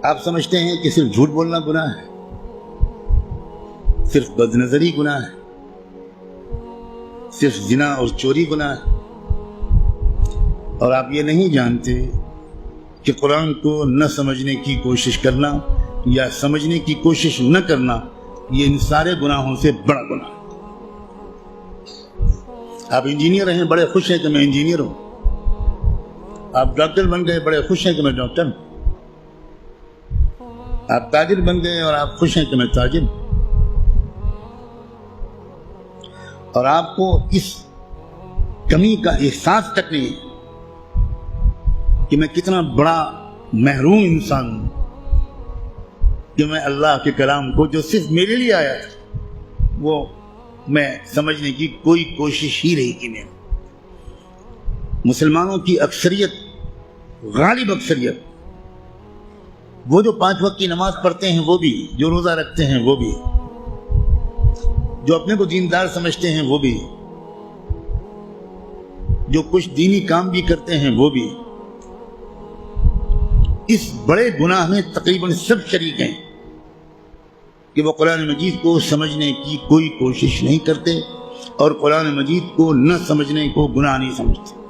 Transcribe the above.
آپ سمجھتے ہیں کہ صرف جھوٹ بولنا گناہ ہے، صرف بد نظری گناہ ہے، صرف زنا اور چوری گناہ ہے، اور آپ یہ نہیں جانتے کہ قرآن کو نہ سمجھنے کی کوشش کرنا یا سمجھنے کی کوشش نہ کرنا یہ ان سارے گناہوں سے بڑا گناہ ہے۔ آپ انجینئر ہیں، بڑے خوش ہیں کہ میں انجینئر ہوں، آپ ڈاکٹر بن گئے، بڑے خوش ہیں کہ میں ڈاکٹر ہوں، آپ تاجر بن گئے اور آپ خوش ہیں کہ میں تاجر ہوں، اور آپ کو اس کمی کا احساس تک نہیں ہے کہ میں کتنا بڑا محروم انسان ہوں کہ میں اللہ کے کلام کو جو صرف میرے لیے آیا تھا وہ میں سمجھنے کی کوئی کوشش ہی نہیں کی میں۔ مسلمانوں کی اکثریت، غالب اکثریت، وہ جو 5 وقت کی نماز پڑھتے ہیں وہ بھی، جو روزہ رکھتے ہیں وہ بھی، جو اپنے کو دیندار سمجھتے ہیں وہ بھی، جو کچھ دینی کام بھی کرتے ہیں وہ بھی، اس بڑے گناہ میں تقریباً سب شریک ہیں کہ وہ قرآن مجید کو سمجھنے کی کوئی کوشش نہیں کرتے اور قرآن مجید کو نہ سمجھنے کو گناہ نہیں سمجھتے۔